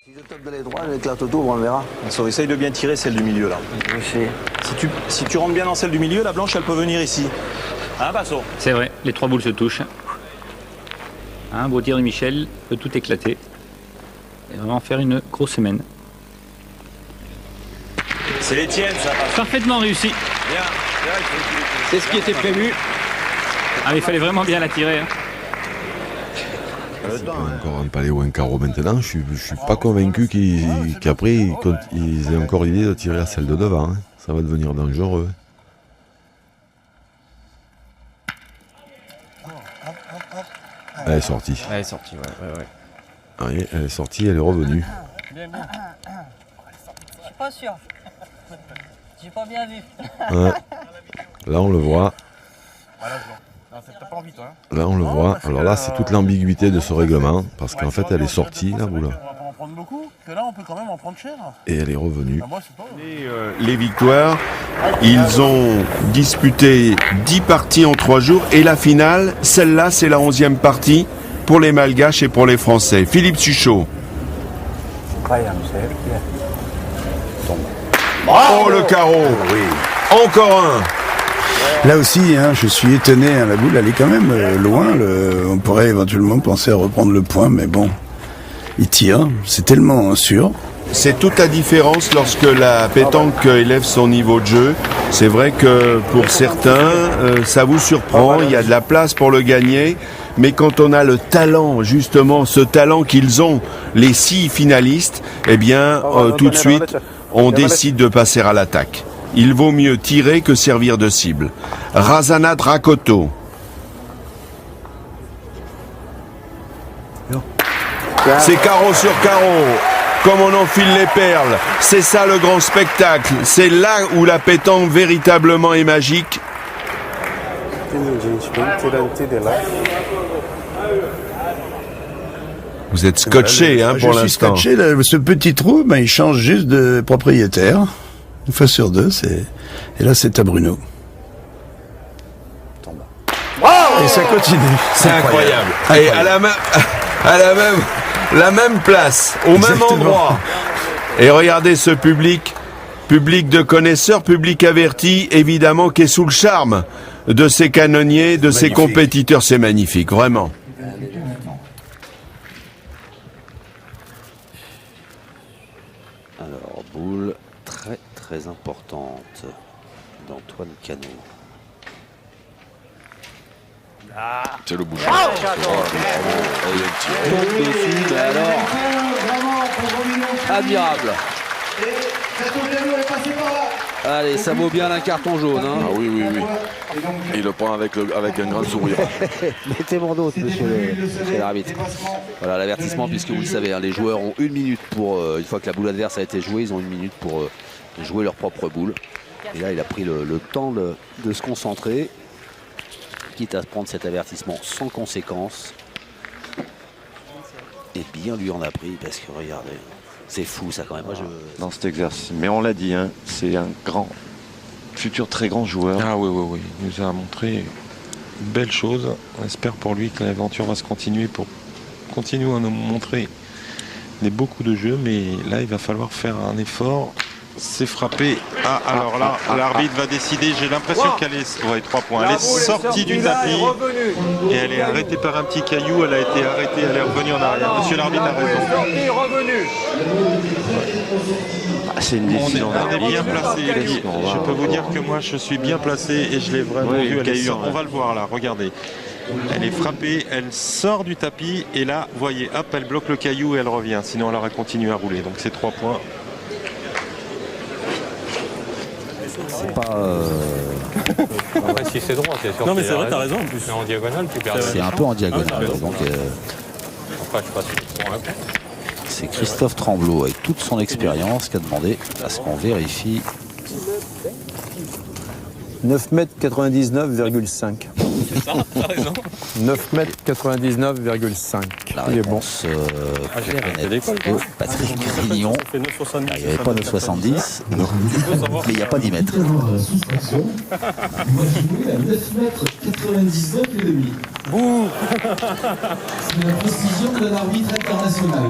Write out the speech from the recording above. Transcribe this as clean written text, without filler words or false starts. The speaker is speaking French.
Si je tape dans les droits, avec la toto, on verra. Essaye de bien tirer celle du milieu là. Si tu rentres bien dans celle du milieu, la blanche elle peut venir ici. Hein, Basso? C'est vrai, les trois boules se touchent. Un beau tir de Michel peut tout éclater. Et vraiment faire une grosse semaine. C'est les tiennes, ça passe. Parfaitement réussi. Bien. C'est ce qui était prévu. Ah, mais il fallait vraiment bien la tirer. Hein. C'est pas encore un palais ou un carreau maintenant. Je suis pas convaincu qu'après ils aient encore l'idée de tirer à celle de devant. Hein. Ça va devenir dangereux. Elle est sortie. Elle est sortie, ouais. Oui, elle est sortie, elle est revenue. Je suis pas sûr. J'ai pas bien vu. Ouais. Là on le voit. Là on le voit. Alors là c'est toute l'ambiguïté de ce règlement. Parce qu'en fait elle est sortie la boule. On va pas en prendre beaucoup, que là on peut quand même en prendre cher. Et elle est revenue. Les victoires, ils ont disputé 10 parties en 3 jours et la finale, celle-là c'est la 11e partie pour les Malgaches et pour les Français. Philippe Suchot. Oh le carreau, encore un. Là aussi, hein, je suis étonné, hein, la boule elle est quand même loin, on pourrait éventuellement penser à reprendre le point, mais bon, il tire, c'est tellement sûr. C'est toute la différence lorsque la pétanque élève son niveau de jeu. C'est vrai que pour certains, ça vous surprend, il y a de la place pour le gagner, mais quand on a le talent, justement, ce talent qu'ils ont, les 6 finalistes, eh bien, tout de suite, on décide de passer à l'attaque. Il vaut mieux tirer que servir de cible. Razana Drakoto. C'est carreau sur carreau. Comme on enfile les perles. C'est ça le grand spectacle. C'est là où la pétanque véritablement est magique. Vous êtes scotché pour l'instant. Je suis scotché. Ce petit trou, il change juste de propriétaire. Une fois sur deux, et là c'est à Bruno. Et ça continue. C'est incroyable. Et à la même place, au Exactement. même endroit. Et regardez ce public de connaisseurs, public averti, évidemment, qui est sous le charme de ces canonniers, de ces compétiteurs. C'est magnifique, vraiment. Alors, boule très importante d'Antoine Canon. C'est le bouge. Tombe dessus, mais alors, admirable. Allez, ça vaut bien un carton jaune. Hein. Ah oui. Il le prend avec un grand sourire. Mettez mon dos, monsieur l'arbitre. Voilà l'avertissement, puisque vous le savez, hein, les joueurs ont 1 minute pour, une fois que la boule adverse a été jouée, ils ont 1 minute pour jouer leur propre boule. Et là, il a pris le temps de se concentrer, quitte à prendre cet avertissement sans conséquence. Et bien lui en a pris, parce que regardez, c'est fou ça quand même. Moi, dans cet exercice. Mais on l'a dit, hein, c'est un futur très grand joueur. Ah oui. Il nous a montré une belle chose. On espère pour lui que l'aventure va se continuer pour continuer à nous montrer beaucoup de jeux. Mais là, il va falloir faire un effort. C'est frappé. Alors là, l'arbitre va décider. J'ai l'impression qu'elle est... Ouais, 3 points. Elle est sortie du tapis. Et elle est arrêtée par un petit caillou. Elle a été arrêtée. Elle est revenue en arrière. Monsieur l'arbitre a raison. C'est une décision on est bien placé. Je peux vous dire que moi, je suis bien placé et je l'ai vraiment vu. On va le voir là. Regardez. Elle est frappée. Elle sort du tapis. Et là, voyez, hop, elle bloque le caillou et elle revient. Sinon, elle aurait continué à rouler. Donc, c'est 3 points. c'est pas... Après, si c'est droit, c'est sûr. Non, mais c'est vrai, t'as raison en plus. Mais en diagonale, tu perds. C'est un peu en diagonale. Donc, Après, je sais pas si tu prends la compte. c'est Christophe Tremblot, avec toute son expérience, qui a demandé à ce qu'on vérifie. 9,99,5 m. C'est ça, t'as raison. 9,99,5 m. La Il est bon. réponse de Patrick Grignon. Il n'y avait pas 9,70 m, mais il n'y a pas 10 mètres. Moi j'ai joué à 9,99 m. Bouh. C'est la précision d'un arbitre international.